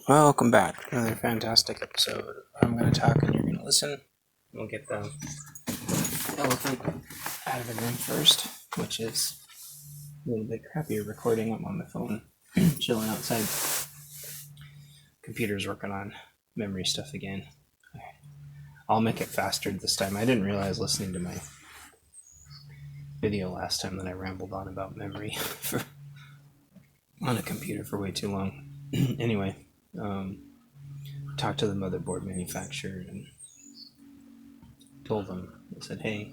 Welcome back to another fantastic episode. I'm going to talk and you're going to listen. We'll get the elephant out of the room first, which is a little bit crappier recording. I'm on the phone, chilling outside. Computer's working on memory stuff again. I'll make it faster this time. I didn't realize listening to my video last time that I rambled on about memory on a computer for way too long. Anyway. Talked to the motherboard manufacturer and told them, I said, hey,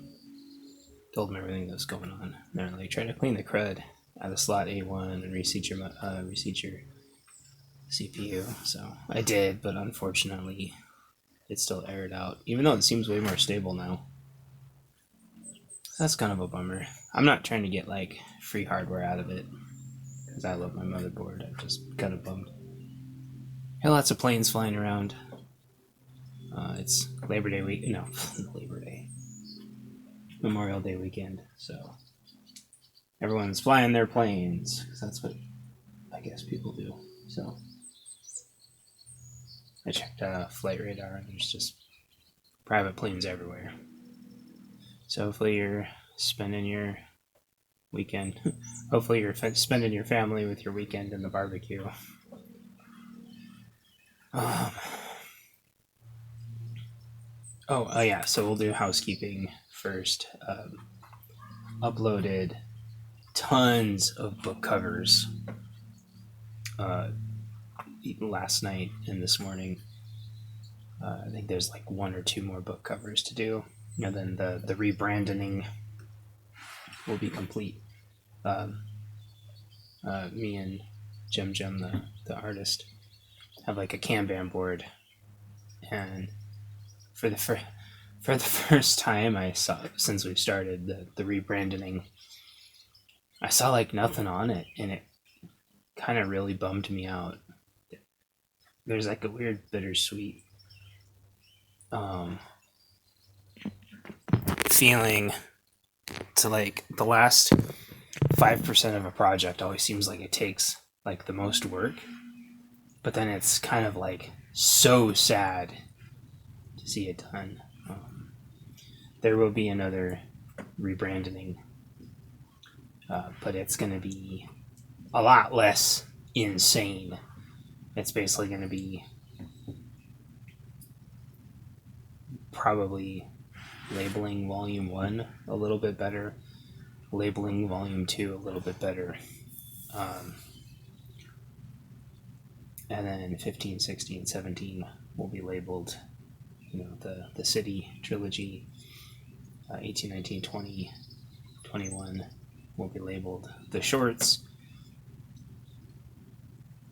told them everything that was going on. And they're like, try to clean the crud out of slot A1 and reseat your CPU. So I did, but unfortunately it still aired out, even though it seems way more stable now. That's kind of a bummer. I'm not trying to get like free hardware out of it because I love my motherboard. I'm just kind of bummed. Hey, lots of planes flying around. It's Labor Day week. No, Labor Day. Memorial Day weekend. So everyone's flying their planes because that's what I guess people do. So I checked flight radar and there's just private planes everywhere. So hopefully you're spending your weekend. Hopefully you're spending your family with your weekend in the barbecue. Oh yeah, so we'll do housekeeping first. Uploaded tons of book covers last night and this morning. I think there's like one or two more book covers to do, and then the rebranding will be complete. Me and Jim, the artist, have like a Kanban board, and for the first time I saw since we've started the rebranding, I saw like nothing on it, and it kind of really bummed me out. There's like a weird bittersweet feeling to like the last 5% of a project always seems like it takes like the most work, but then it's kind of like so sad to see it done. There will be another rebranding, but it's going to be a lot less insane. It's basically going to be probably labeling volume 1 a little bit better, labeling volume 2 a little bit better, and then 15, 16, 17 will be labeled, the city trilogy. 18, 19, 20, 21 will be labeled the shorts,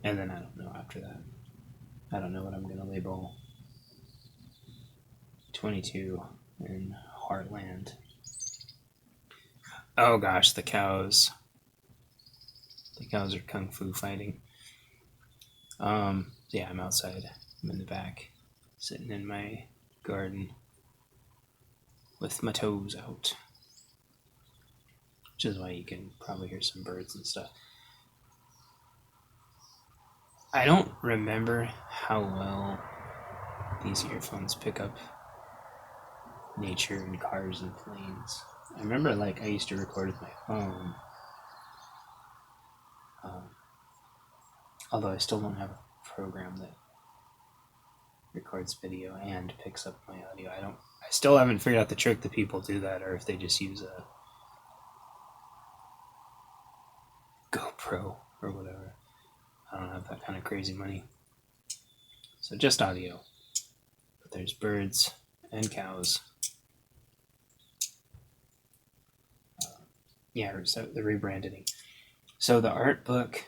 and then I don't know after that. I don't know what I'm going to label 22 and Heartland. Oh gosh, the cows. The cows are kung fu fighting. Yeah, I'm outside. I'm in the back, sitting in my garden with my toes out, which is why you can probably hear some birds and stuff. I don't remember how well these earphones pick up nature and cars and planes. I remember I used to record with my phone, although I still don't have a program that records video and picks up my audio. I still haven't figured out the trick that people do that, or if they just use a GoPro or whatever. I don't have that kind of crazy money. So just audio. But there's birds and cows. So the rebranding. So the art book,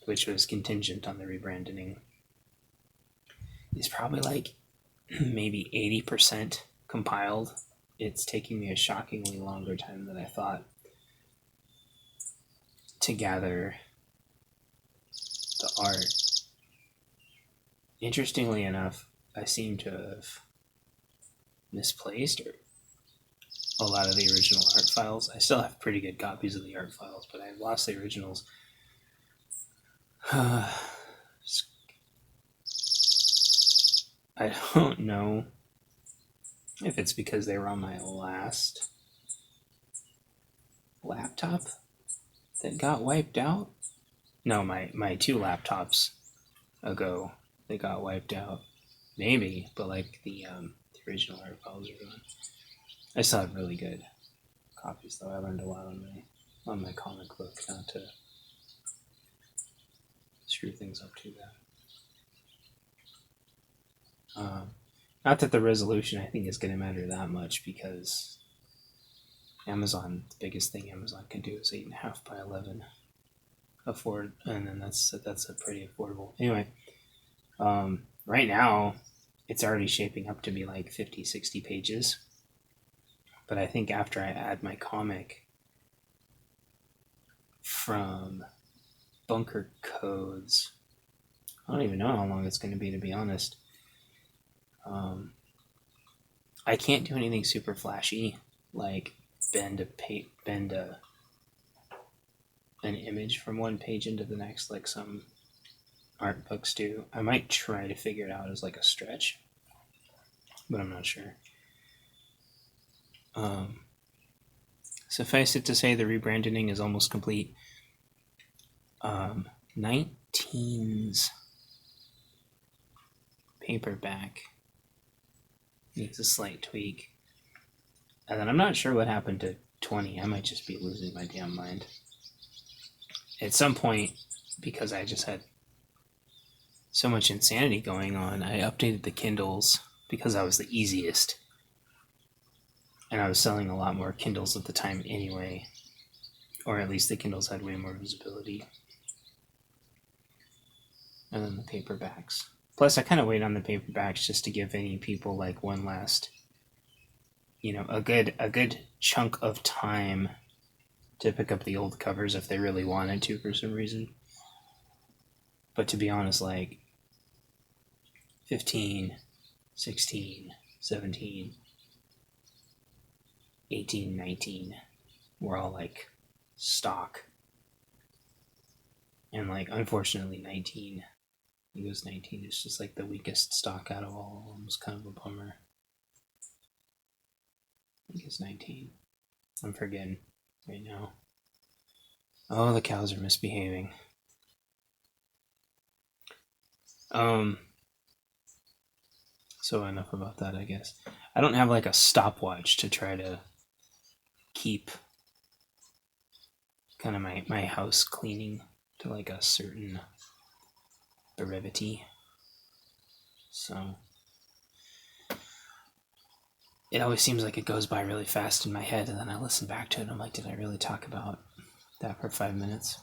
which was contingent on the rebranding, is probably maybe 80% compiled. It's taking me a shockingly longer time than I thought to gather the art. Interestingly enough, I seem to have misplaced a lot of the original art files. I still have pretty good copies of the art files, but I've lost the originals. I don't know if it's because they were on my last laptop that got wiped out. No, my two laptops ago, they got wiped out. Maybe, but like the original art files are gone. I still have really good copies though. I learned a lot on my comic book not to screw things up too bad. Not that the resolution I think is going to matter that much, because Amazon, the biggest thing Amazon can do is 8.5 by 11 afford, and then that's a pretty affordable. Anyway, right now it's already shaping up to be like 50-60 pages, but I think after I add my comic from Bunker Codes, I don't even know how long it's going to be, to be honest. I can't do anything super flashy, like bend an image from one page into the next, like some art books do. I might try to figure it out as like a stretch, but I'm not sure. Suffice it to say, the rebranding is almost complete. 19's paperback needs a slight tweak, and then I'm not sure what happened to 20. I might just be losing my damn mind at some point, because I just had so much insanity going on. I updated the Kindles because I was the easiest, and I was selling a lot more Kindles at the time anyway, or at least the Kindles had way more visibility. And then the paperbacks. Plus, I kind of wait on the paperbacks just to give any people like one last, a good chunk of time to pick up the old covers if they really wanted to for some reason. But to be honest, like 15, 16, 17, 18, 19 were all like stock. And like, unfortunately, 19 is just like the weakest stock out of all of them. It was kind of a bummer. I think it's 19. I'm forgetting right now. Oh, the cows are misbehaving. So enough about that, I guess. I don't have like a stopwatch to try to keep kind of my house cleaning to like a certain brevity. So it always seems like it goes by really fast in my head, and then I listen back to it and I'm like, did I really talk about that for 5 minutes?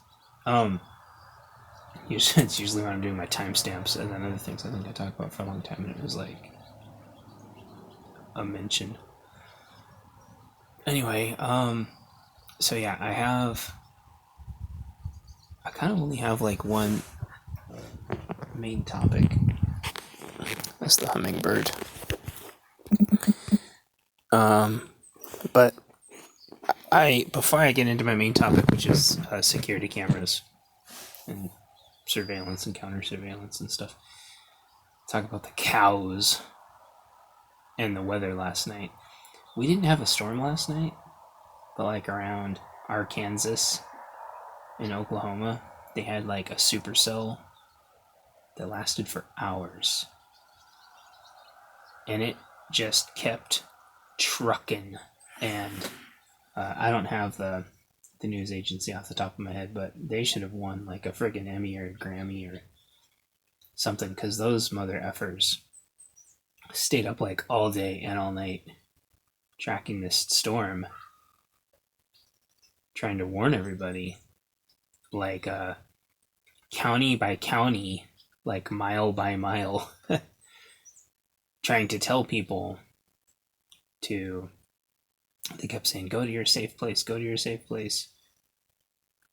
It's usually when I'm doing my timestamps and then other things I think I talked about for a long time, and it was like a mention. Anyway, so yeah, I kind of only have like one main topic. That's the hummingbird. But before I get into my main topic, which is security cameras and surveillance and counter surveillance and stuff, talk about the cows and the weather last night. We didn't have a storm last night, but like around Arkansas and Oklahoma, they had like a supercell that lasted for hours, and it just kept trucking. And I don't have the news agency off the top of my head, but they should have won like a friggin' Emmy or a Grammy or something, because those mother effers stayed up like all day and all night tracking this storm, trying to warn everybody, like county by county, like mile by mile, trying to tell people to, they kept saying, go to your safe place, go to your safe place.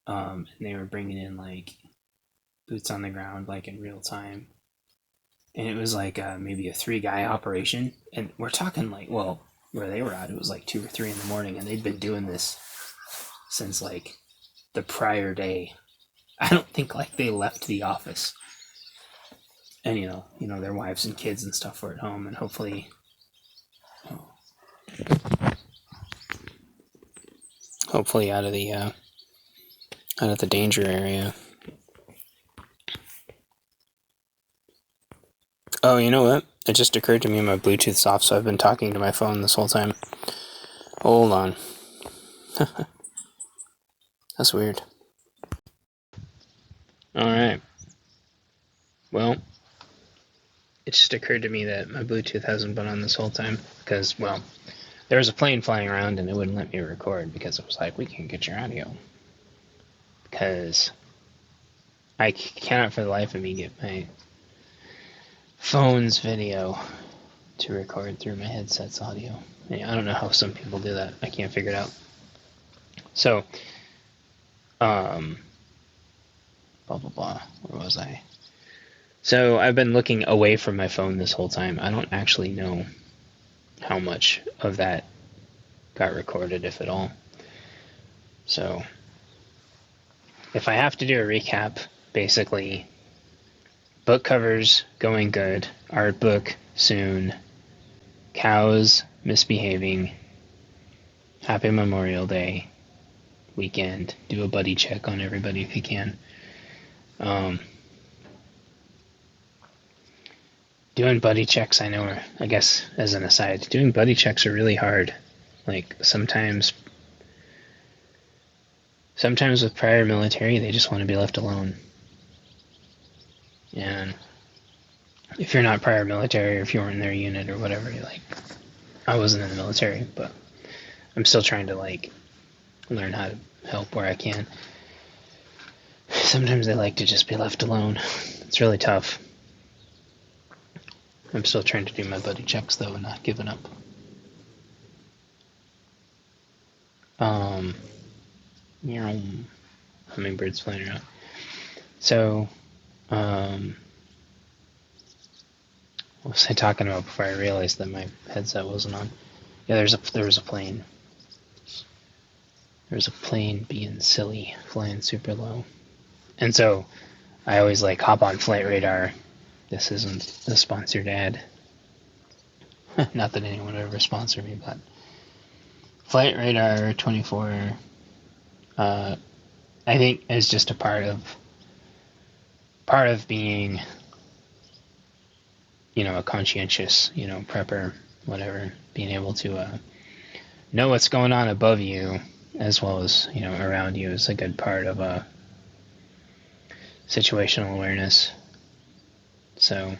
And they were bringing in like boots on the ground, like in real time. And it was like maybe a 3-guy operation. And we're talking like, well, where they were at, it was like 2 or 3 in the morning, and they'd been doing this since like the prior day. I don't think like they left the office. and their wives and kids and stuff were at home, and hopefully out of the danger area. Oh, you know what? It just occurred to me my Bluetooth's off, so I've been talking to my phone this whole time. Hold on. That's weird. Alright. Well, it just occurred to me that my Bluetooth hasn't been on this whole time because, well, there was a plane flying around and it wouldn't let me record because it was like, we can't get your audio. Because I cannot for the life of me get my phone's video to record through my headset's audio. I don't know how some people do that. I can't figure it out. So, blah, blah, blah. Where was I? So I've been looking away from my phone this whole time. I don't actually know how much of that got recorded, if at all. So if I have to do a recap, basically, book covers going good, art book soon, cows misbehaving, happy Memorial Day weekend, do a buddy check on everybody if you can. Doing buddy checks, I guess as an aside, doing buddy checks are really hard. Like sometimes with prior military, they just want to be left alone. And if you're not prior military, or if you weren't in their unit or whatever, I wasn't in the military, but I'm still trying to learn how to help where I can. Sometimes they like to just be left alone. It's really tough. I'm still trying to do my buddy checks though and not giving up. Hummingbirds flying around. So, what was I talking about before I realized that my headset wasn't on? Yeah, there was a plane. There was a plane being silly, flying super low. And so, I always hop on Flight Radar. This isn't a sponsored ad. Not that anyone would ever sponsor me, but Flight Radar 24, I think is just a part of being, a conscientious, prepper, whatever, being able to know what's going on above you as well as, around you is a good part of situational awareness. So,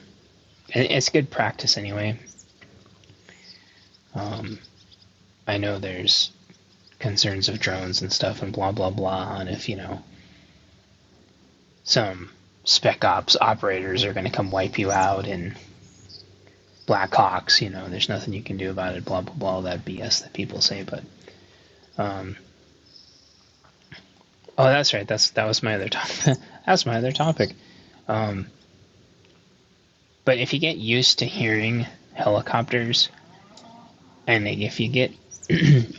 it's good practice anyway. I know there's concerns of drones and stuff and blah, blah, blah, and if, some spec ops operators are going to come wipe you out in Black Hawks, there's nothing you can do about it, blah, blah, blah, all that BS that people say, but, oh, that's right, that was my other topic. That's my other topic. But if you get used to hearing helicopters, and if you get,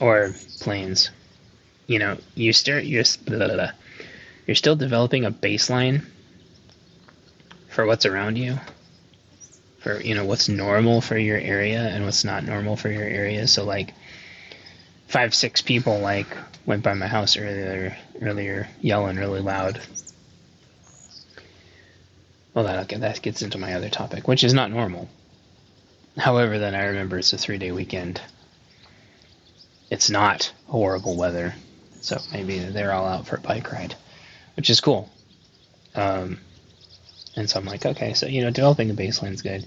or planes, you're still developing a baseline for what's around you, for, what's normal for your area and what's not normal for your area. So 5-6 people went by my house earlier yelling really loud. Well, that gets into my other topic, which is not normal. However, then I remember it's a 3-day weekend. It's not horrible weather, so maybe they're all out for a bike ride, which is cool. And so I'm like, okay, so, developing a baseline's good.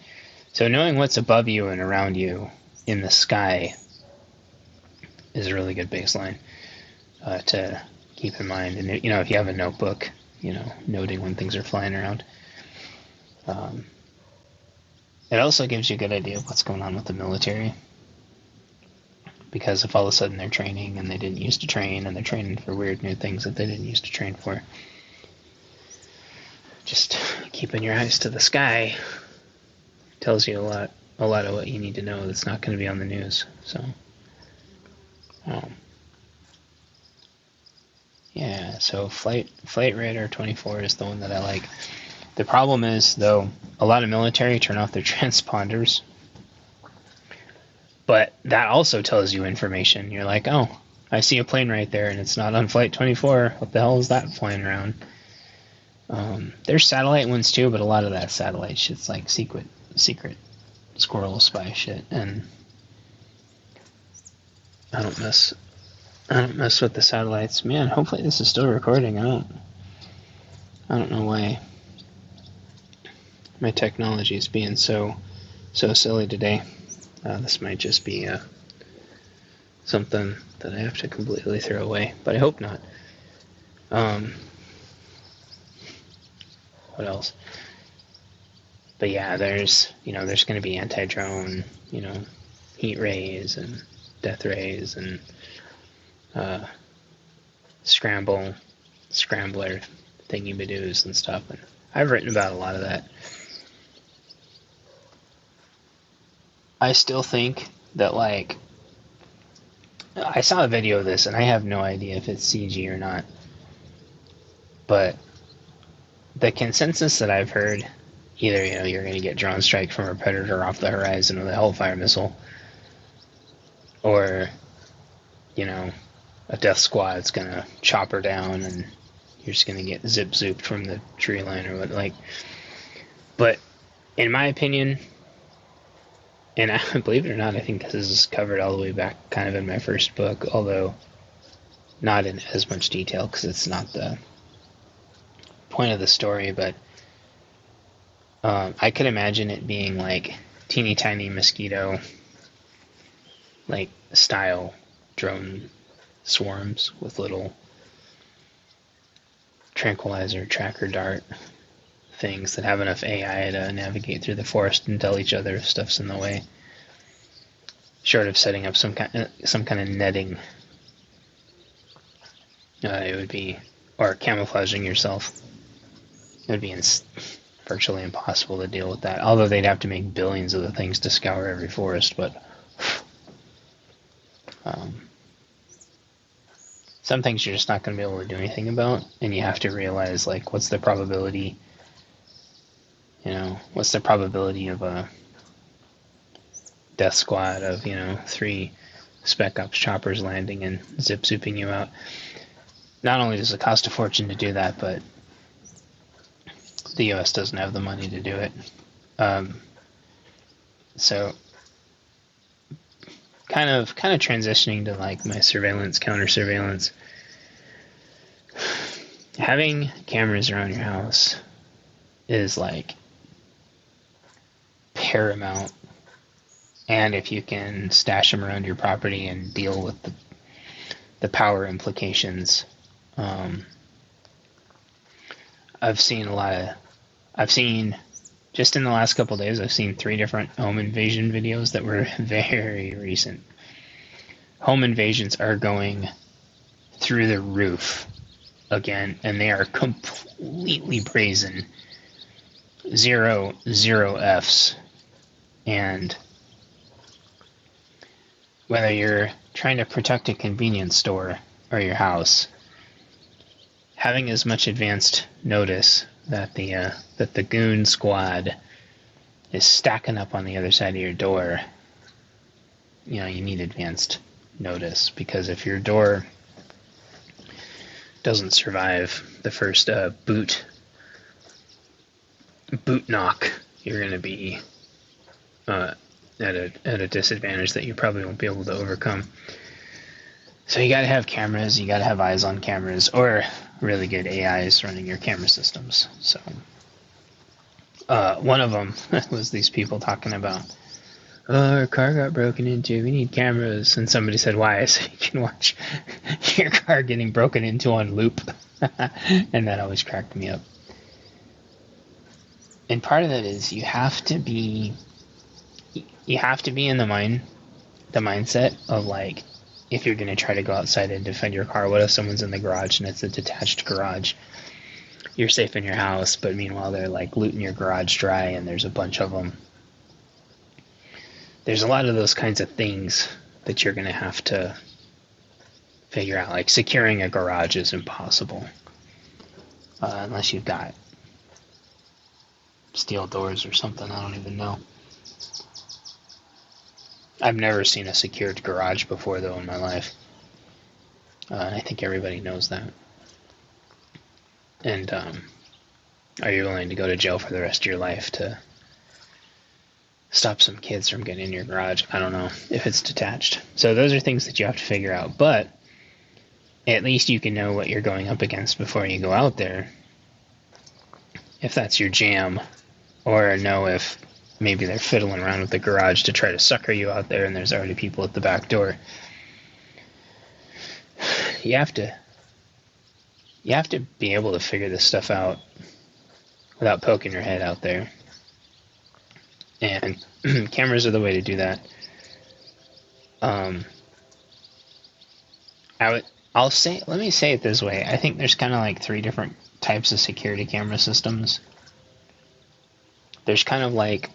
So knowing what's above you and around you in the sky is a really good baseline to keep in mind. And, if you have a notebook, noting when things are flying around. It also gives you a good idea of what's going on with the military. Because if all of a sudden they're training and they didn't used to train and they're training for weird new things that they didn't used to train for, just keeping your eyes to the sky tells you a lot of what you need to know that's not going to be on the news. So, yeah, so Flight Radar 24 is the one that I like. The problem is, though, a lot of military turn off their transponders, but that also tells you information. You're like, oh, I see a plane right there, and it's not on flight 24. What the hell is that flying around? There's satellite ones too, but a lot of that satellite shit's like secret squirrel spy shit, and I don't mess with the satellites. Man, hopefully this is still recording. I don't know why my technology is being so silly today. This might just be something that I have to completely throw away, but I hope not. What else? But yeah, there's going to be anti-drone, heat rays and death rays and scrambler thingy-madoos and stuff. And I've written about a lot of that. I still think that, like, I saw a video of this, and I have no idea if it's CG or not, but the consensus that I've heard, either, you're going to get drone strike from a Predator off the horizon with a Hellfire missile, or, a death squad's going to chop her down, and you're just going to get zip-zooped from the tree line or what, like. But, in my opinion, and believe it or not, I think this is covered all the way back kind of in my first book, although not in as much detail because it's not the point of the story, but I could imagine it being like teeny tiny mosquito like style drone swarms with little tranquilizer tracker dart things that have enough AI to navigate through the forest and tell each other if stuff's in the way. Short of setting up some kind of netting, it would be, or camouflaging yourself. It would be virtually impossible to deal with that. Although they'd have to make billions of the things to scour every forest, but some things you're just not going to be able to do anything about, and you have to realize, like, what's the probability? What's the probability of a death squad of 3 spec ops choppers landing and zip-zooping you out? Not only does it cost a fortune to do that, but the U.S. doesn't have the money to do it. So, kind of transitioning to like my surveillance, counter surveillance. Having cameras around your house is like paramount, and if you can stash them around your property and deal with the power implications, I've seen just in the last couple of days, I've seen 3 different home invasion videos that were very recent. Home invasions are going through the roof again, and they are completely brazen. Zero Fs. And whether you're trying to protect a convenience store or your house, having as much advanced notice that the goon squad is stacking up on the other side of your door, you need advanced notice, because if your door doesn't survive the first boot knock, you're going to be at a disadvantage that you probably won't be able to overcome. So you got to have cameras, you got to have eyes on cameras, or really good AIs running your camera systems. So one of them was these people talking about, our car got broken into, we need cameras. And somebody said, why? I said, you can watch your car getting broken into on loop. And that always cracked me up. And part of that is you have to be in the mindset of, like, if you're going to try to go outside and defend your car, what if someone's in the garage and it's a detached garage? You're safe in your house, but meanwhile they're like looting your garage dry and there's a bunch of them. There's a lot of those kinds of things that you're going to have to figure out. Like, securing a garage is impossible unless you've got steel doors or something. I don't even know. I've never seen a secured garage before, though, in my life. And I think everybody knows that. And are you willing to go to jail for the rest of your life to stop some kids from getting in your garage? I don't know if it's detached. So those are things that you have to figure out. But at least you can know what you're going up against before you go out there, if that's your jam, or know if maybe they're fiddling around with the garage to try to sucker you out there and there's already people at the back door. You have to be able to figure this stuff out without poking your head out there. And cameras are the way to do that. Let me say it this way. I think there's kind of like 3 different types of security camera systems. There's kind of like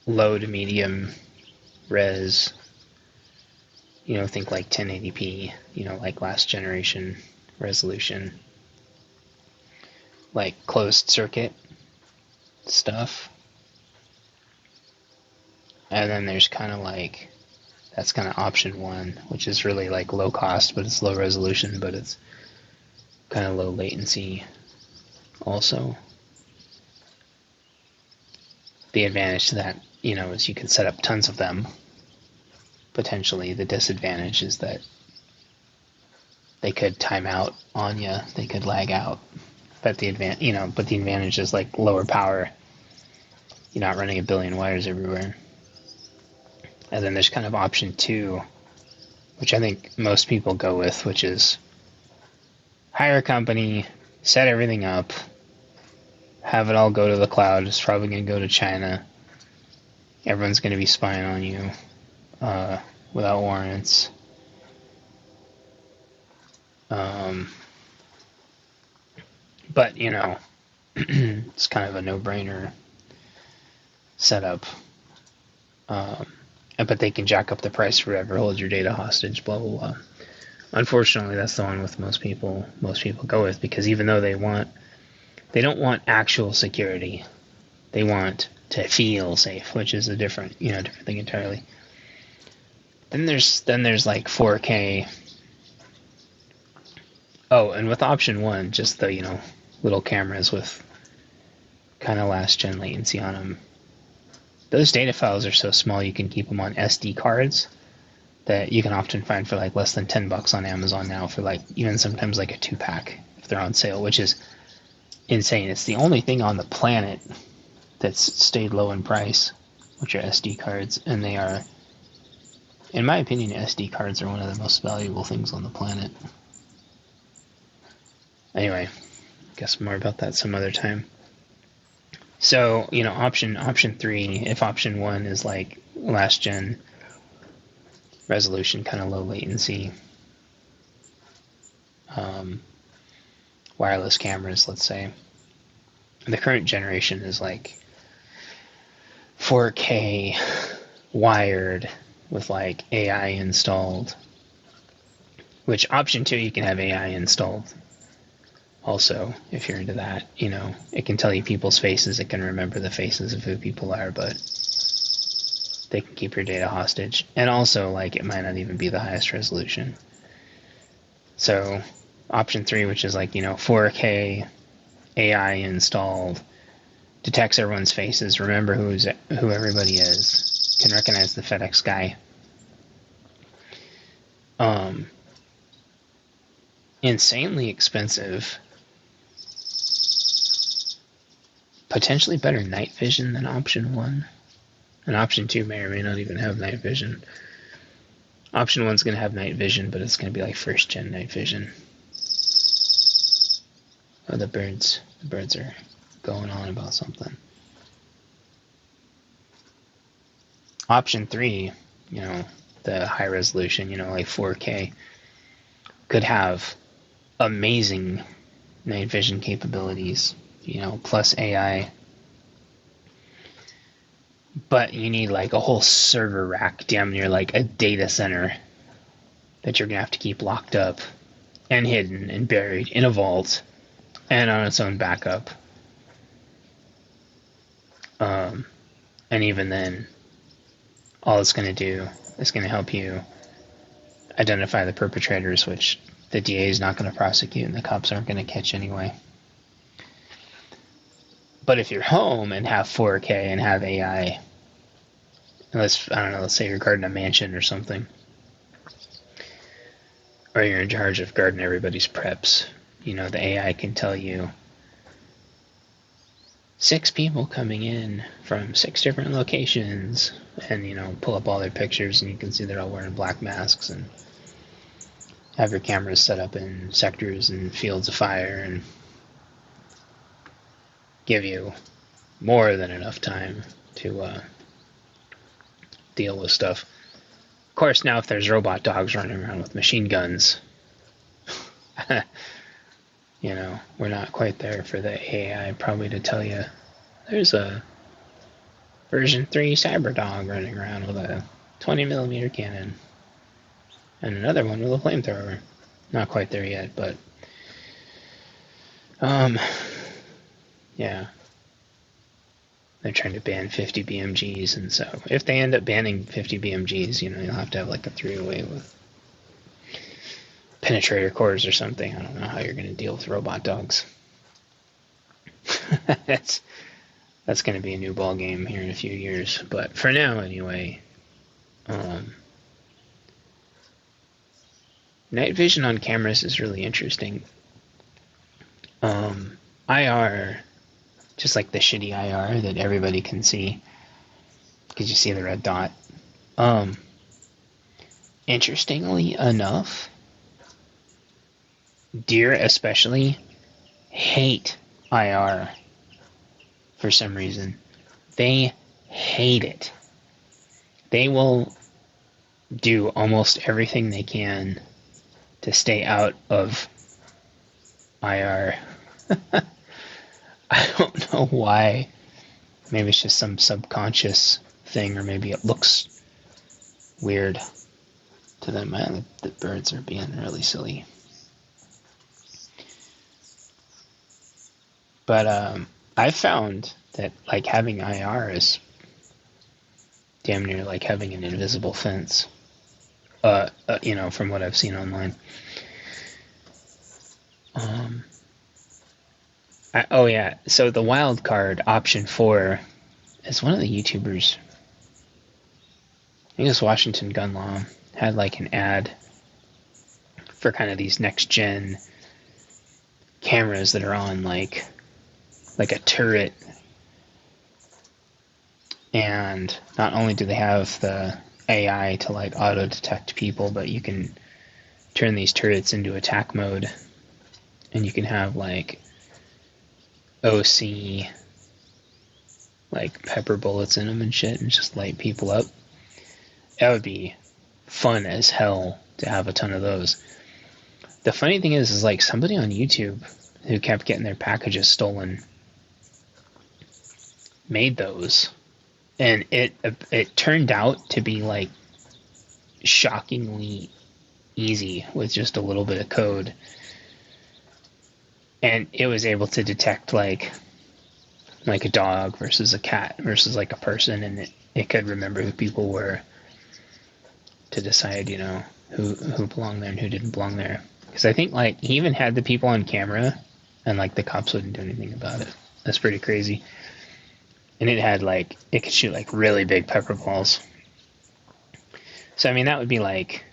low to medium res, think like 1080p, like last generation resolution, like closed circuit stuff. And then there's kind of like, that's kind of option 1, which is really like low cost, but it's low resolution, but it's kind of low latency also. The advantage to that, is you can set up tons of them. Potentially, the disadvantage is that they could time out on you. They could lag out. But the advantage is like lower power. You're not running a billion wires everywhere. And then there's kind of option 2, which I think most people go with, which is hire a company, set everything up, have it all go to the cloud. It's probably going to go to China. Everyone's going to be spying on you without warrants. But, it's kind of a no-brainer setup. But they can jack up the price for whatever, hold your data hostage, blah, blah, blah. Unfortunately, that's the one with most people go with, because even though they don't want actual security, they want to feel safe, which is a different thing entirely. Then there's like 4K. Oh, and with option 1, just the little cameras with kind of last gen latency on them. Those data files are so small you can keep them on SD cards that you can often find for like less than $10 on Amazon now, for like even sometimes like a 2-pack if they're on sale, which is insane. It's the only thing on the planet that's stayed low in price, which are SD cards, and they are, in my opinion, SD cards are one of the most valuable things on the planet. Anyway, I guess more about that some other time. So, option 3, if option 1 is like last gen resolution, kind of low latency, wireless cameras, let's say. The current generation is like 4K wired with like AI installed, which option 2, you can have AI installed also, if you're into that. It can tell you people's faces, it can remember the faces of who people are, but they can keep your data hostage. And also, like, it might not even be the highest resolution. So option 3, which is like 4K AI installed, detects everyone's faces, remember who everybody is, can recognize the FedEx guy. Insanely expensive. Potentially better night vision than option 1. And option 2 may or may not even have night vision. Option 1's going to have night vision, but it's going to be like first gen night vision. Oh, the birds are going on about something. Option 3, the high resolution, like 4K, could have amazing night vision capabilities, plus AI. But you need like a whole server rack, damn near like a data center, that you're going to have to keep locked up and hidden and buried in a vault and on its own backup. And even then, all it's going to do is going to help you identify the perpetrators, which the DA is not going to prosecute and the cops aren't going to catch anyway. But if you're home and have 4K and have AI, let's say you're guarding a mansion or something, or you're in charge of guarding everybody's preps, the AI can tell you 6 people coming in from 6 different locations, and pull up all their pictures, and you can see they're all wearing black masks, and have your cameras set up in sectors and fields of fire, and give you more than enough time to deal with stuff. Of course, now if there's robot dogs running around with machine guns, we're not quite there for the AI probably to tell you there's a version 3 cyber dog running around with a 20mm cannon and another one with a flamethrower. Not quite there yet, but yeah, they're trying to ban 50 BMGs, and so if they end up banning 50 BMGs, you'll have to have like a 3-way with penetrator cores or something. I don't know how you're going to deal with robot dogs. That's going to be a new ball game here in a few years, but for now anyway, night vision on cameras is really interesting. IR, just like the shitty IR that everybody can see because you see the red dot. Interestingly enough, deer especially hate IR for some reason. They hate it. They will do almost everything they can to stay out of IR. I don't know why. Maybe it's just some subconscious thing, or maybe it looks weird to them. The birds are being really silly. But I've found that like having IR is damn near like having an invisible fence. From what I've seen online. So the wild card option 4 is one of the YouTubers. I think it's Washington Gun Law had like an ad for kind of these next gen cameras that are on like a turret, and not only do they have the AI to like auto detect people, but you can turn these turrets into attack mode, and you can have like OC like pepper bullets in them and shit, and just light people up. That would be fun as hell to have a ton of those. The funny thing is like somebody on YouTube who kept getting their packages stolen made those, and it turned out to be like shockingly easy with just a little bit of code, and it was able to detect like a dog versus a cat versus like a person, and it could remember who people were to decide who belonged there and who didn't belong there. Because I think like he even had the people on camera, and like the cops wouldn't do anything about it. That's pretty crazy. And it had like, it could shoot like really big pepper balls. So I mean that would be like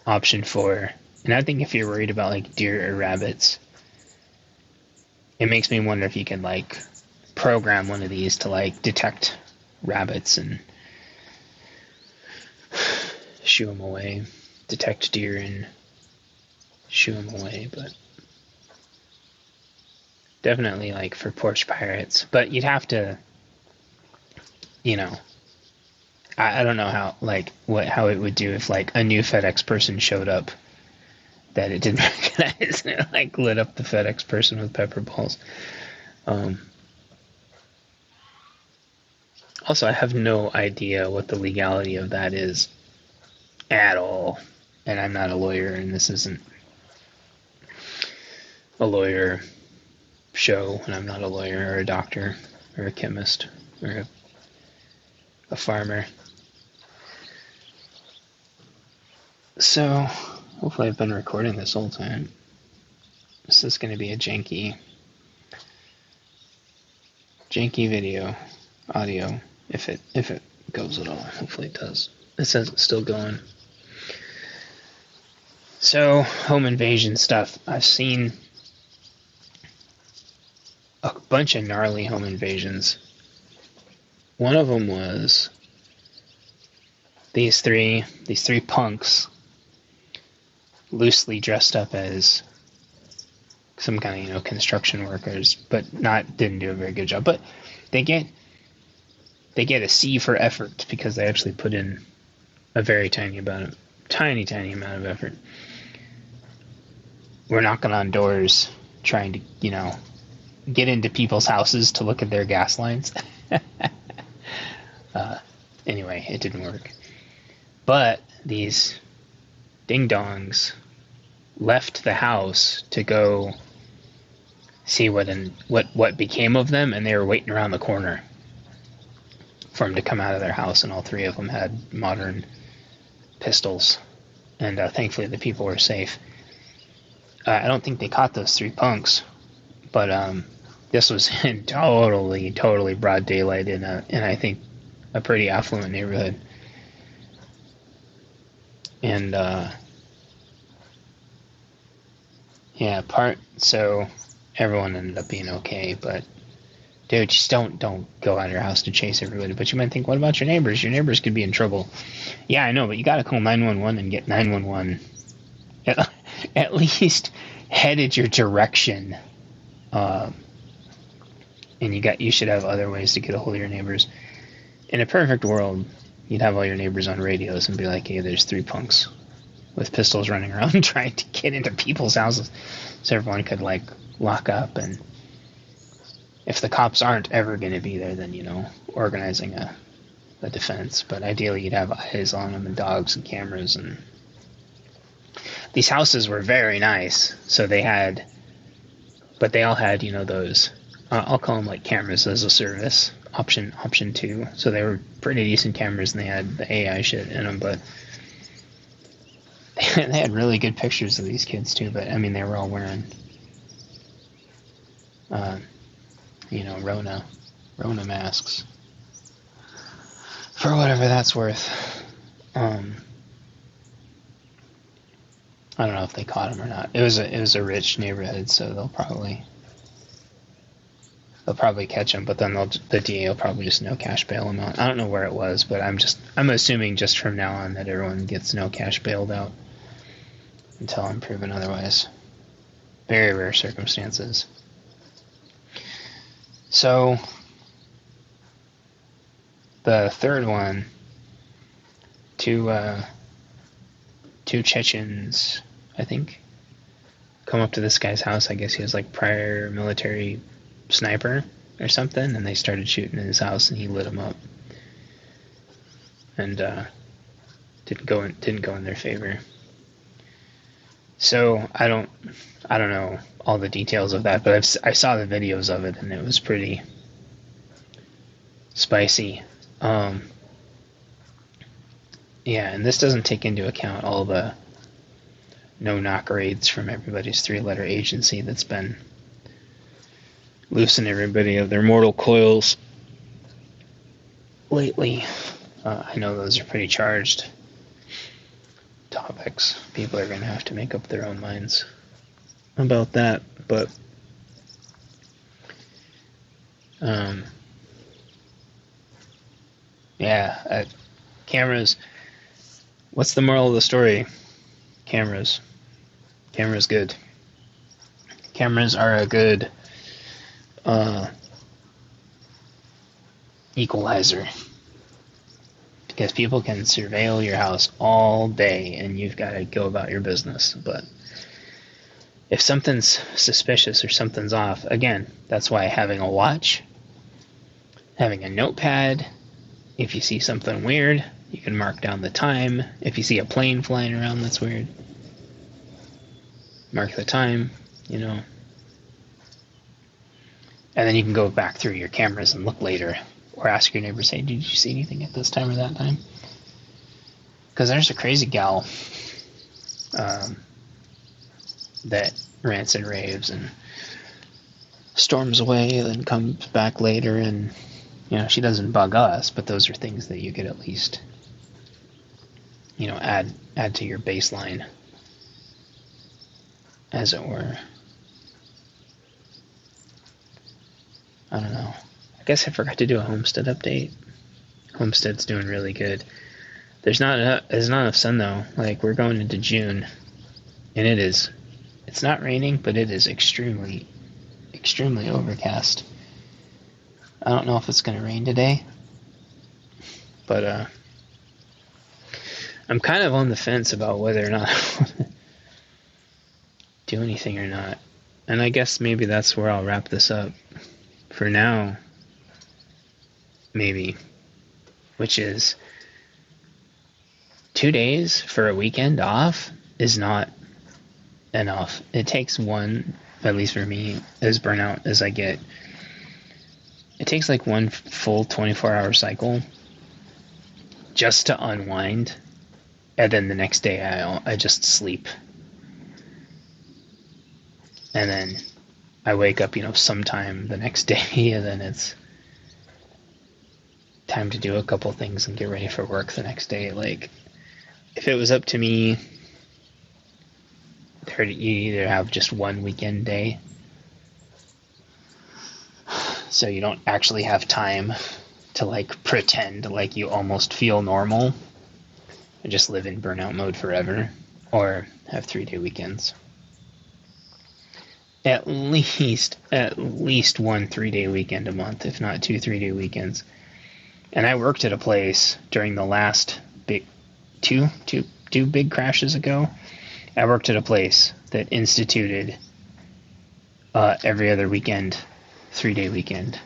option 4. And I think if you're worried about like deer or rabbits, it makes me wonder if you can like program one of these to like detect rabbits and shoo them away, detect deer and shoo them away. But definitely like for porch pirates. But you'd have to, I don't know how it would do if like a new FedEx person showed up that it didn't recognize, and it like lit up the FedEx person with pepper balls. Also, I have no idea what the legality of that is at all, and I'm not a lawyer, and this isn't a lawyer show, and I'm not a lawyer or a doctor or a chemist or a a farmer. So, hopefully I've been recording this whole time. This is going to be a janky video, audio, if it goes at all. Hopefully it does. It says it's still going. So, home invasion stuff. I've seen a bunch of gnarly home invasions. One of them was these three punks loosely dressed up as some kind of construction workers, but didn't do a very good job. But they get a C for effort because they actually put in a very tiny amount of effort. We're knocking on doors, trying to get into people's houses to look at their gas lines. Anyway, it didn't work. But these ding-dongs left the house to go see what became of them, and they were waiting around the corner for them to come out of their house, and all three of them had modern pistols. And thankfully the people were safe. I don't think they caught those three punks, but this was in totally broad daylight in I think a pretty affluent neighborhood. And so everyone ended up being okay, but dude, just don't go out of your house to chase everybody. But you might think, what about your neighbors? Your neighbors could be in trouble. Yeah, I know, but you gotta call 911 and get 911 at least headed your direction. And you should have other ways to get a hold of your neighbors. In a perfect world, you'd have all your neighbors on radios and be like, hey, there's three punks with pistols running around trying to get into people's houses, so everyone could lock up. And if the cops aren't ever going to be there, then organizing a defense. But ideally you'd have eyes on them and dogs and cameras. And these houses were very nice, so they all had those I'll call them cameras as a service, option 2. So they were pretty decent cameras, and they had the AI shit in them, but they had really good pictures of these kids too. But I mean, they were all wearing Rona masks, for whatever that's worth. I don't know if they caught him or not. It was a rich neighborhood, so they'll probably catch him, but then the DA will probably just no cash bail him out. I don't know where it was, but I'm assuming just from now on that everyone gets no cash bailed out until I'm proven otherwise. Very rare circumstances. So the third one, two Chechens, I think, come up to this guy's house. I guess he was prior military sniper or something, and they started shooting in his house, and he lit them up, and didn't go in their favor. So I don't know all the details of that, but I saw the videos of it, and it was pretty spicy. And this doesn't take into account all the no-knock raids from everybody's 3-letter agency that's been loosening everybody of their mortal coils lately. I know those are pretty charged topics. People are going to have to make up their own minds about that, but cameras. What's the moral of the story? Cameras good. Cameras are a good equalizer, because people can surveil your house all day and you've got to go about your business. But if something's suspicious or something's off, again, that's why having a watch, having a notepad, if you see something weird, you can mark down the time. If you see a plane flying around that's weird, mark the time, and then you can go back through your cameras and look later or ask your neighbors, hey, did you see anything at this time or that time? Because there's a crazy gal that rants and raves and storms away and then comes back later, and she doesn't bug us, but those are things that you could at least add to your baseline, as it were. I don't know. I guess I forgot to do a homestead update. Homestead's doing really good. There's not enough sun though. Like, we're going into June, and it's not raining, but it is extremely overcast. I don't know if it's going to rain today, but I'm kind of on the fence about whether or not I want to do anything or not. And I guess maybe that's where I'll wrap this up for now, maybe, which is 2 days for a weekend off is not enough. It takes one, at least for me, as burnout as I get, it takes like one full 24-hour cycle just to unwind, and then the next day I just sleep, and then I wake up sometime the next day, and then it's time to do a couple things and get ready for work the next day. Like, if it was up to me, you either have just one weekend day, so you don't actually have time to like pretend like you almost feel normal and just live in burnout mode forever, or have 3-day weekends. At least 1 3-day weekend a month, if not 2 3-day weekends. And I worked at a place during the last big two big crashes ago. I worked at a place that instituted every other weekend, 3-day weekend,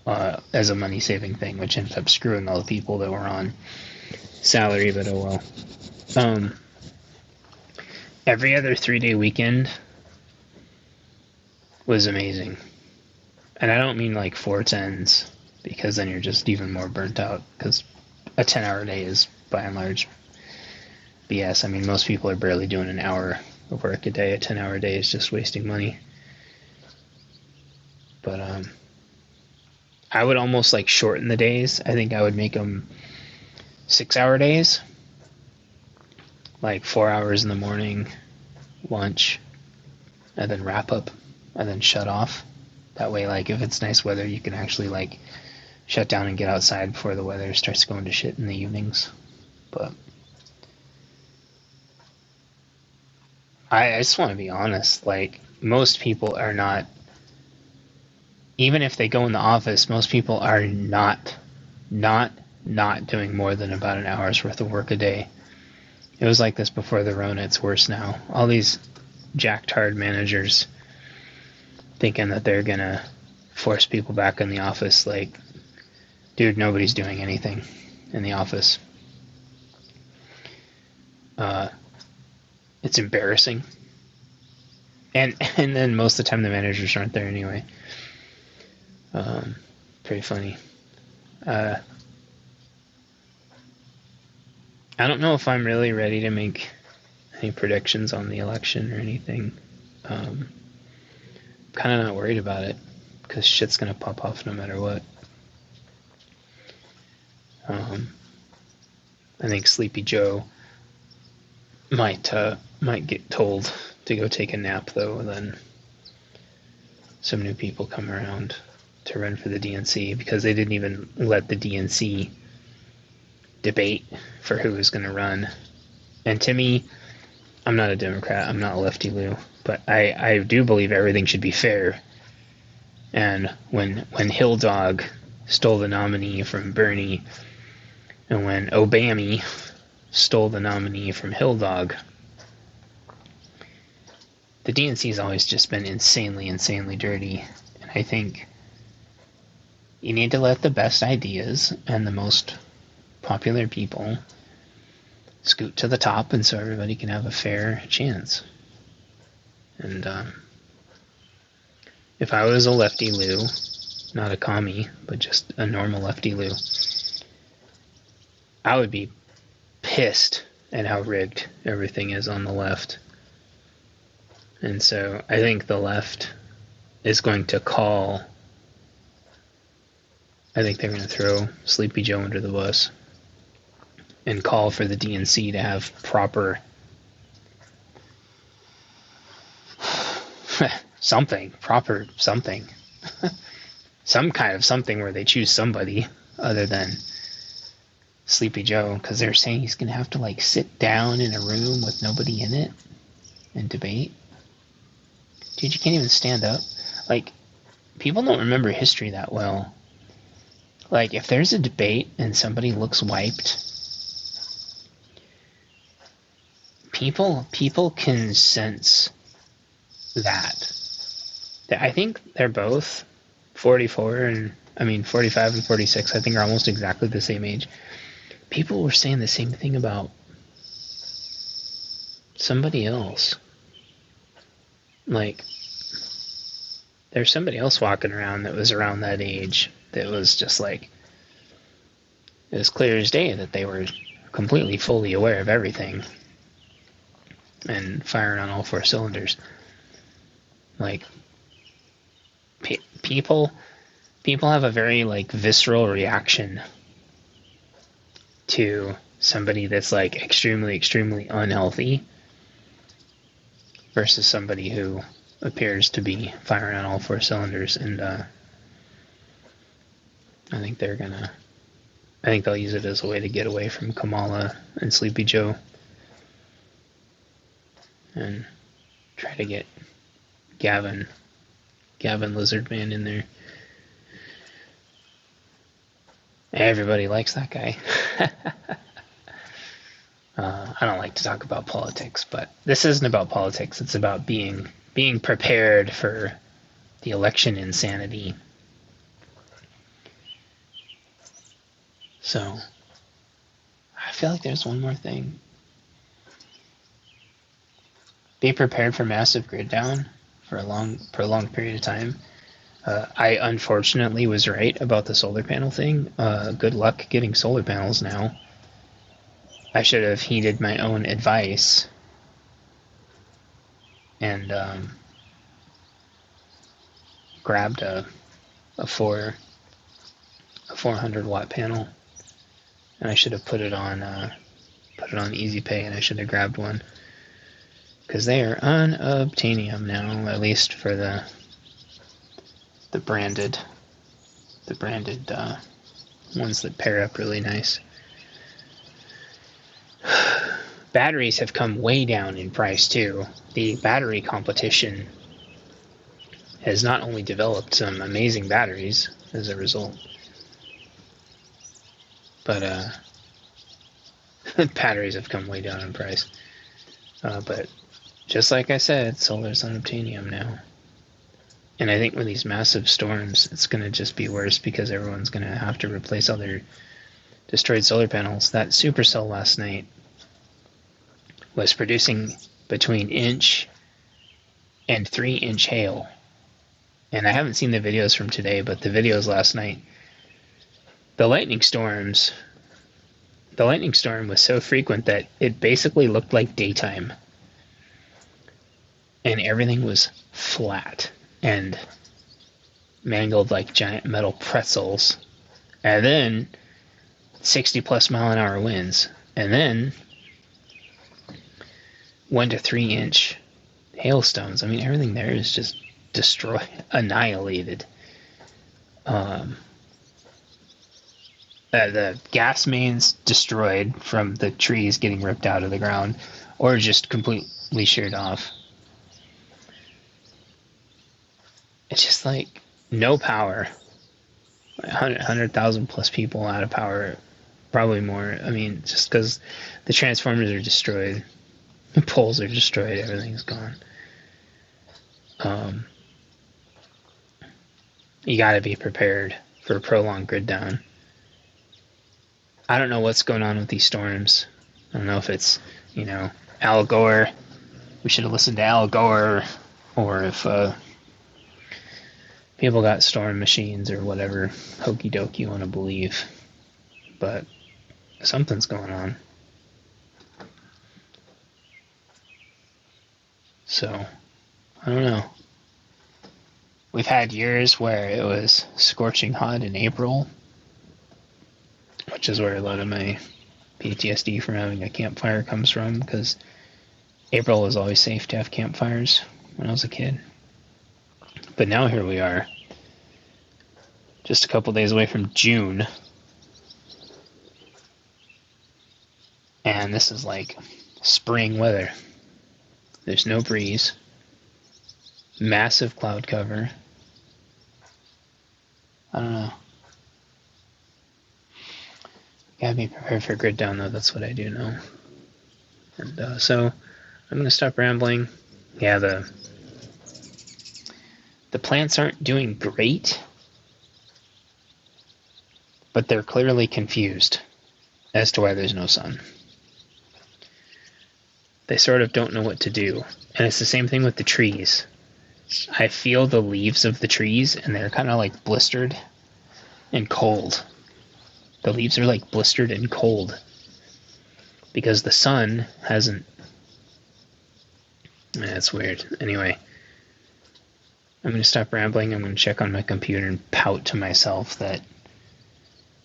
as a money-saving thing, which ended up screwing all the people that were on salary, but oh well. Every other 3-day weekend was amazing. And I don't mean like 410s, because then you're just even more burnt out, because a 10-hour day is, by and large, BS. I mean, most people are barely doing an hour of work a day. A 10-hour day is just wasting money. But I would almost like shorten the days. I think I would make them 6-hour days, like 4 hours in the morning, lunch, and then wrap up, and then shut off. That way, like, if it's nice weather, you can actually like shut down and get outside before the weather starts going to shit in the evenings. But I just want to be honest, like, most people are not, even if they go in the office, most people are not doing more than about an hour's worth of work a day. It was like this before the Rona. It's worse now. All these jacktard managers thinking that they're gonna force people back in the office. Like, dude, nobody's doing anything in the office. It's embarrassing. And then most of the time the managers aren't there anyway. Pretty funny. I don't know if I'm really ready to make any predictions on the election or anything. Kind of not worried about it, because shit's gonna pop off no matter what. I think Sleepy Joe might get told to go take a nap, though, and then some new people come around to run for the DNC, because they didn't even let the DNC debate for who was going to run. And to me, I'm not a Democrat, I'm not a lefty Lou, but I do believe everything should be fair. And when Hill Dog stole the nominee from Bernie, and when Obama stole the nominee from Hill Dog, the DNC's always just been insanely dirty. And I think you need to let the best ideas and the most popular people scoot to the top, and so everybody can have a fair chance. And if I was a lefty Lou, not a commie, but just a normal lefty-loo, I would be pissed at how rigged everything is on the left. And so I think the left is going to call. I think they're going to throw Sleepy Joe under the bus and call for the DNC to have proper something, some kind of something where they choose somebody other than Sleepy Joe, because they're saying he's going to have to like sit down in a room with nobody in it and debate. Dude, you can't even stand up. Like, people don't remember history that well. Like, if there's a debate and somebody looks wiped, people can sense that. I think they're both 44 and, 45 and 46, I think are almost exactly the same age. People were saying the same thing about somebody else. Like, there's somebody else walking around that was around that age that was just like, it was clear as day that they were completely fully aware of everything and firing on all four cylinders. Like, people have a very like visceral reaction to somebody that's like extremely unhealthy versus somebody who appears to be firing on all four cylinders. And I think they'll use it as a way to get away from Kamala and Sleepy Joe and try to get Gavin Lizardman in there. Everybody likes that guy. I don't like to talk about politics, but this isn't about politics. It's about being prepared for the election insanity. So, I feel like there's one more thing. Be prepared for massive grid down for a prolonged period of time. I unfortunately was right about the solar panel thing. Good luck getting solar panels now. I should have heeded my own advice and grabbed a 400 watt panel, and I should have put it on Easy Pay, and I should have grabbed one because they are unobtainium now, at least for the branded ones that pair up really nice. Batteries have come way down in price too. The battery competition has not only developed some amazing batteries as a result, but batteries have come way down in price. But just like I said, solar's unobtainium now. And I think with these massive storms, it's going to just be worse because everyone's going to have to replace all their destroyed solar panels. That supercell last night was producing between inch and 3-inch hail. And I haven't seen the videos from today, but the videos last night, the lightning storm was so frequent that it basically looked like daytime. And everything was flat and mangled like giant metal pretzels. And then 60 plus mile an hour winds. And then 1 to 3 inch hailstones. Everything there is just destroyed, annihilated. The gas mains destroyed from the trees getting ripped out of the ground or just completely sheared off. It's just like no power. 100,000 plus people out of power, probably more. Just because the transformers are destroyed, the poles are destroyed, everything's gone. You got to be prepared for a prolonged grid down. I don't know what's going on with these storms. I don't know if it's, Al Gore. We should have listened to Al Gore, or if people got storm machines or whatever hokey doke you want to believe, but something's going on. So, I don't know. We've had years where it was scorching hot in April, which is where a lot of my PTSD from having a campfire comes from, because April was always safe to have campfires when I was a kid. But now here we are, just a couple days away from June, and this is like spring weather. There's no breeze, massive cloud cover. I don't know. Gotta be prepared for grid down, though. That's what I do know. And so I'm gonna stop rambling. Yeah, the plants aren't doing great, but they're clearly confused as to why there's no sun. They sort of don't know what to do. And it's the same thing with the trees. I feel the leaves of the trees, and they're kind of like blistered and cold. The leaves are like blistered and cold because the sun hasn't... That's weird. Anyway, I'm going to stop rambling. I'm going to check on my computer and pout to myself that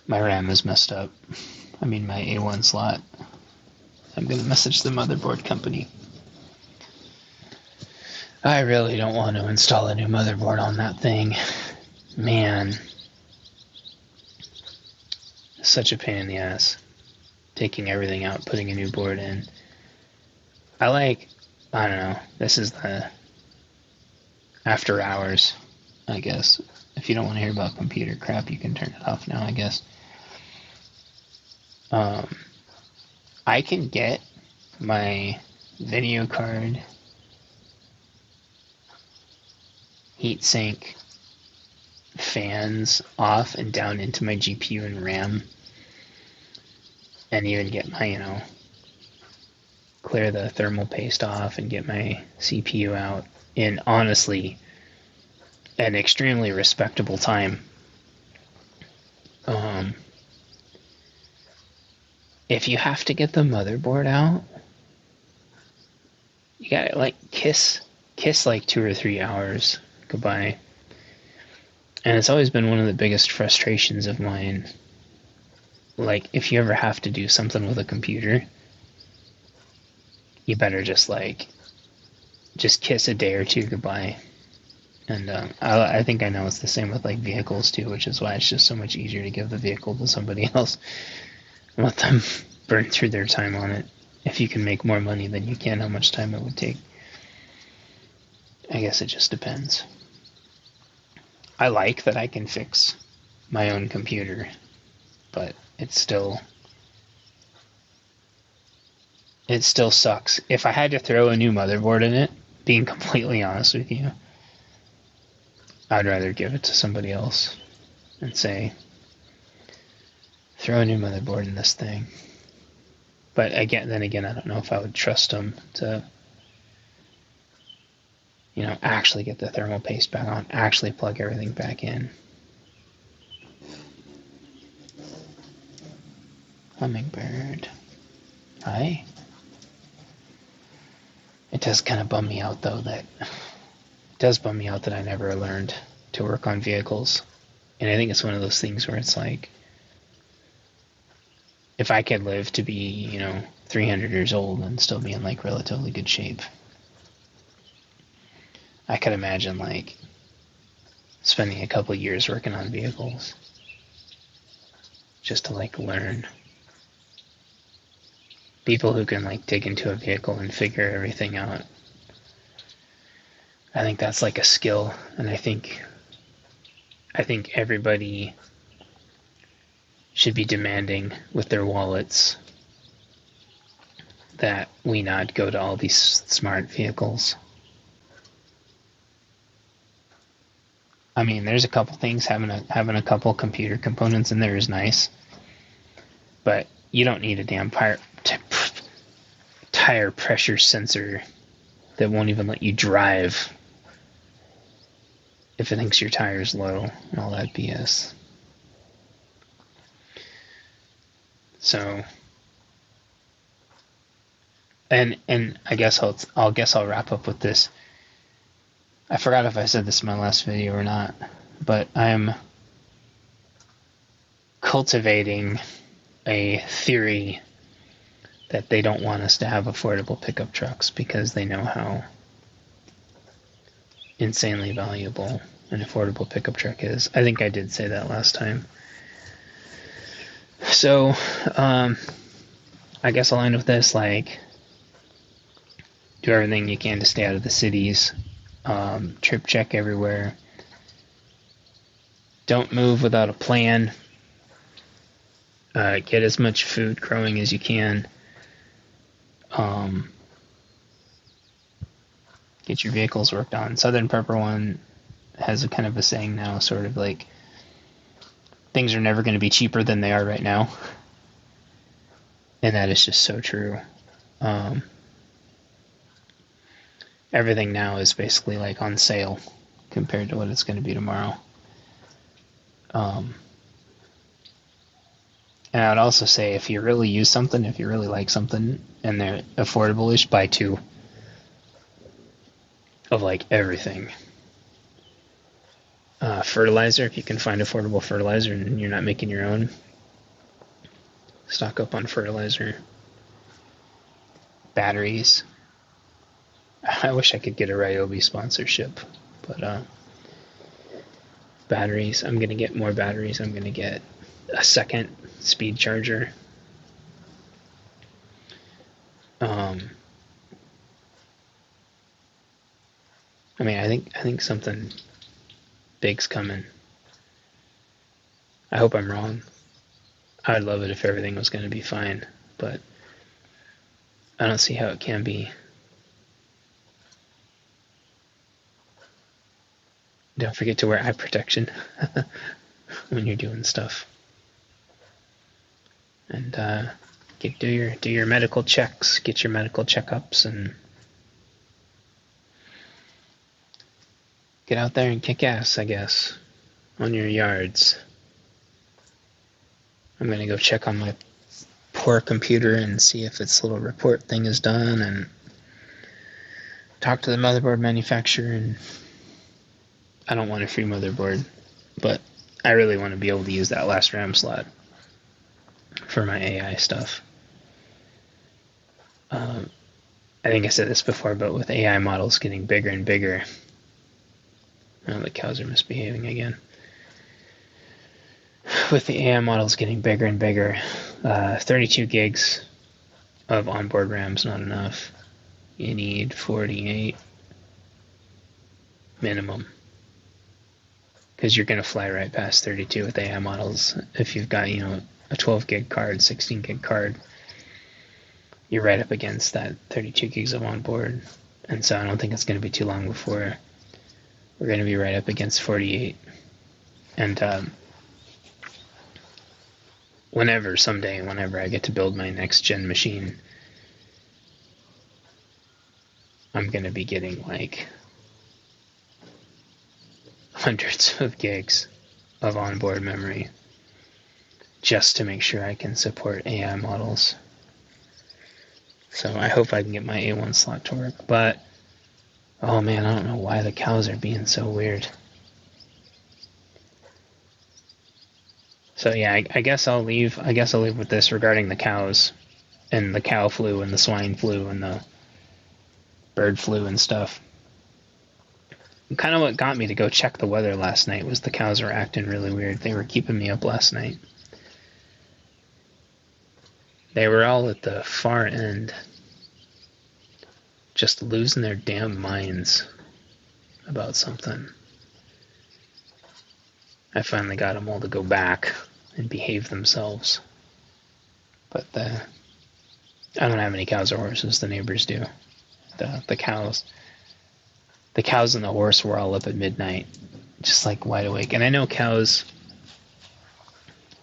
my RAM is messed up. I mean, my A1 slot. I'm going to message the motherboard company. I really don't want to install a new motherboard on that thing. Man. Such a pain in the ass. Taking everything out, putting a new board in. I don't know. This is the after hours, I guess. If you don't want to hear about computer crap, you can turn it off now, I guess. I can get my video card heatsink fans off and down into my GPU and RAM, and even get my, clear the thermal paste off and get my CPU out in, honestly, an extremely respectable time. If you have to get the motherboard out, you gotta kiss like 2 or 3 hours goodbye. And it's always been one of the biggest frustrations of mine. If you ever have to do something with a computer, you better just kiss a day or two goodbye. And I think I know it's the same with vehicles too, which is why it's just so much easier to give the vehicle to somebody else and let them burn through their time on it. If you can make more money than you can, how much time it would take. I guess it just depends. I like that I can fix my own computer, but it still sucks. If I had to throw a new motherboard in it, being completely honest with you, I'd rather give it to somebody else and say, throw a new motherboard in this thing. But then again, I don't know if I would trust them to, actually get the thermal paste back on, actually plug everything back in. Hummingbird. Hi. It does kind of bum me out, though, that I never learned to work on vehicles. And I think it's one of those things where it's if I could live to be, 300 years old and still be in relatively good shape, I could imagine spending a couple of years working on vehicles just to learn. People who can dig into a vehicle and figure everything out. I think that's a skill, and I think everybody should be demanding with their wallets that we not go to all these smart vehicles. I mean, there's a couple things, having a couple computer components in there is nice, but you don't need a damn tire pressure sensor that won't even let you drive if it thinks your tire's low and all that BS. So, and I guess I'll wrap up with this. I forgot if I said this in my last video or not, but I'm cultivating a theory that they don't want us to have affordable pickup trucks because they know how insanely valuable an affordable pickup truck is. I think I did say that last time. So, I guess I'll end with this, like, do everything you can to stay out of the cities. Trip check everywhere. Don't move without a plan. Get as much food growing as you can. Get your vehicles worked on. Southern Pepper One has a kind of a saying now, sort of like, things are never going to be cheaper than they are right now. And that is just so true. Everything now is basically like on sale compared to what it's going to be tomorrow. And I would also say, if you really use something, if you really like something and they're affordable-ish, buy two of like everything. Fertilizer, if you can find affordable fertilizer and you're not making your own, stock up on fertilizer. Batteries. I wish I could get a Ryobi sponsorship, but batteries. I'm gonna get more batteries. I'm gonna get a second speed charger. I mean, I think something big's coming. I hope I'm wrong. I'd love it if everything was going to be fine, but I don't see how it can be. Don't forget to wear eye protection when you're doing stuff. And do your medical checks, get your medical checkups, and get out there and kick ass, I guess, on your yards. I'm gonna go check on my poor computer and see if its little report thing is done, and talk to the motherboard manufacturer. And I don't want a free motherboard, but I really want to be able to use that last RAM slot for my AI stuff. I think I said this before, but with AI models getting bigger and bigger, oh, the cows are misbehaving again. With the AI models getting bigger and bigger, 32 gigs of onboard RAM's not enough. You need 48 minimum, because you're going to fly right past 32 with AI models. If you've got, a 12 gig card, 16 gig card, you're right up against that 32 gigs of onboard. And so I don't think it's going to be too long before we're going to be right up against 48. And whenever I get to build my next gen machine, I'm going to be getting like hundreds of gigs of onboard memory just to make sure I can support AI models. So I hope I can get my A1 slot to work. But, oh man, I don't know why the cows are being so weird. So yeah, I guess I'll leave with this regarding the cows and the cow flu and the swine flu and the bird flu and stuff. Kind of what got me to go check the weather last night was the cows were acting really weird. They were keeping me up last night. They were all at the far end, just losing their damn minds about something. I finally got them all to go back and behave themselves. But I don't have any cows or horses. The neighbors do. The cows and the horse were all up at midnight, just like wide awake. And I know cows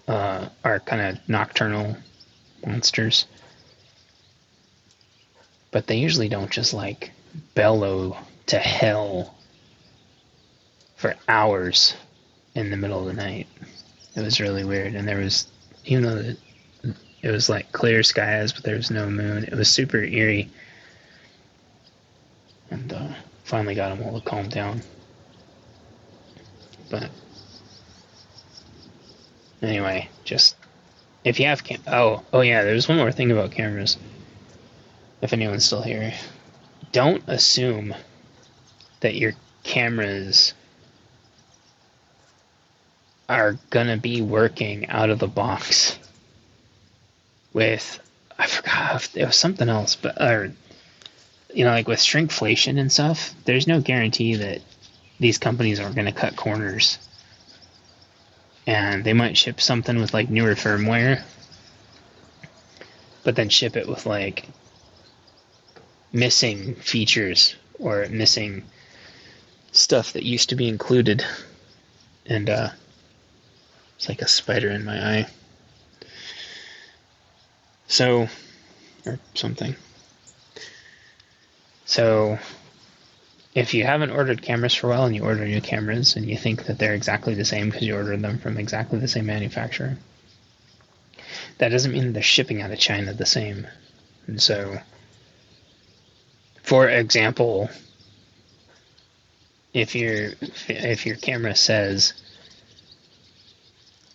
are kind of nocturnal monsters, but they usually don't just like bellow to hell for hours in the middle of the night. It was really weird. And there was, even though it was like clear skies, but there was no moon, it was super eerie. And finally got them all to calm down. But anyway, just if you have oh yeah, there's one more thing about cameras. If anyone's still here, don't assume that your cameras are gonna be working out of the box with, I forgot, it was something else, but like with shrinkflation and stuff, there's no guarantee that these companies aren't going to cut corners. And they might ship something with like newer firmware, but then ship it with like missing features or missing stuff that used to be included. And it's like a spider in my eye. So, or something. So, if you haven't ordered cameras for a while and you order new cameras and you think that they're exactly the same because you ordered them from exactly the same manufacturer, that doesn't mean they're shipping out of China the same. And so, for example, if your camera says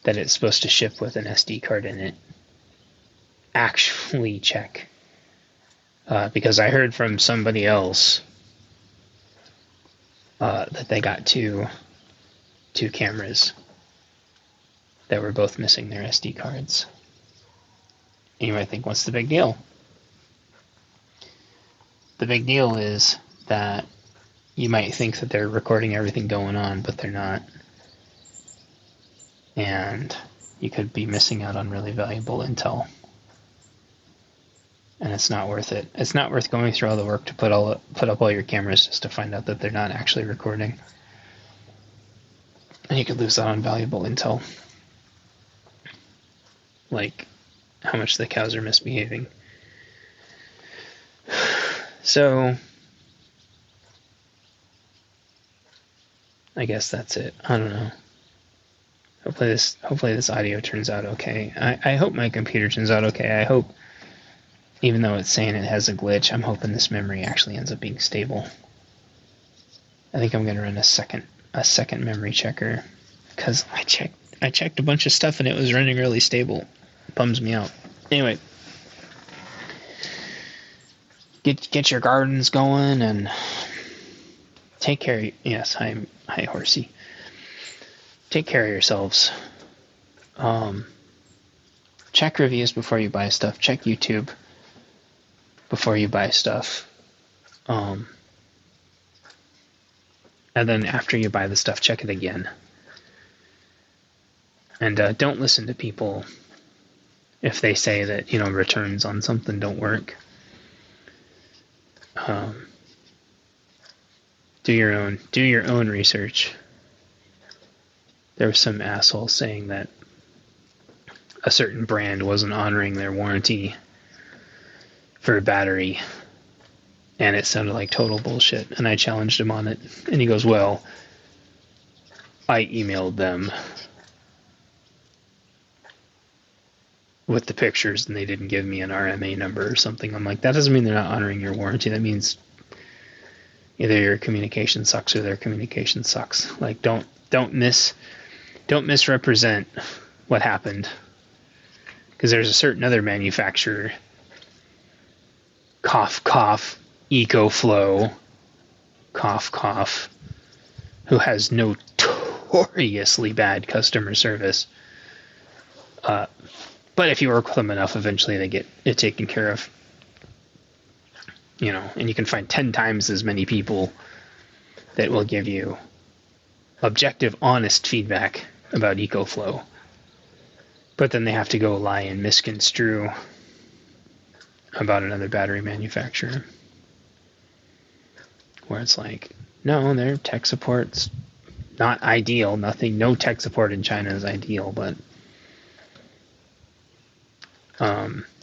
that it's supposed to ship with an SD card in it, actually check. Because I heard from somebody else that they got two cameras that were both missing their SD cards. And you might think, what's the big deal? The big deal is that you might think that they're recording everything going on, but they're not. And you could be missing out on really valuable intel. And it's not worth it. It's not worth going through all the work to put up all your cameras just to find out that they're not actually recording. And you could lose out on valuable intel. Like how much the cows are misbehaving. So I guess that's it. I don't know. Hopefully this audio turns out okay. I hope my computer turns out okay. I hope, even though it's saying it has a glitch, I'm hoping this memory actually ends up being stable. I think I'm going to run a second memory checker, because I checked a bunch of stuff and it was running really stable. It bums me out. Anyway, get your gardens going and take care. Yes, hi horsey. Take care of yourselves. Check reviews before you buy stuff. Check YouTube before you buy stuff. And then after you buy the stuff, check it again. And don't listen to people if they say that, returns on something don't work. Do your own research. There was some asshole saying that a certain brand wasn't honoring their warranty for a battery, and it sounded like total bullshit, and I challenged him on it, and he goes, well, I emailed them with the pictures and they didn't give me an RMA number or something. I'm like, that doesn't mean they're not honoring your warranty. That means either your communication sucks or their communication sucks. Like, don't misrepresent what happened, because there's a certain other manufacturer, cough cough, EcoFlow, cough cough, who has notoriously bad customer service. But if you work with them enough, eventually they get it taken care of. And you can find 10 times as many people that will give you objective, honest feedback about EcoFlow. But then they have to go lie and misconstrue about another battery manufacturer, where it's like, no, their tech support's not ideal. No tech support in China is ideal, but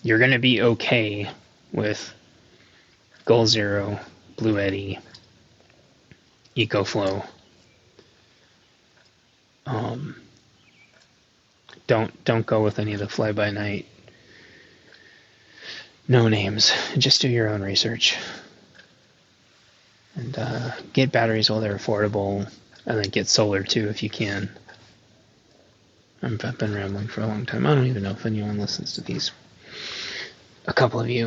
you're going to be okay with Goal Zero, Blue Eddy, EcoFlow, Don't go with any of the fly-by-night no names. Just do your own research. And get batteries while they're affordable, and then get solar too if you can. I've been rambling for a long time. I don't even know if anyone listens to these. A couple of you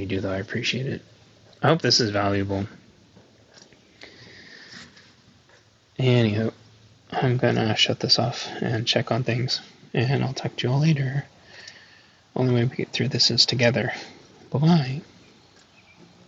do, though. I appreciate it. I hope this is valuable. Anywho, I'm gonna shut this off and check on things, and I'll talk to you all later. Only way we get through this is together. Bye-bye.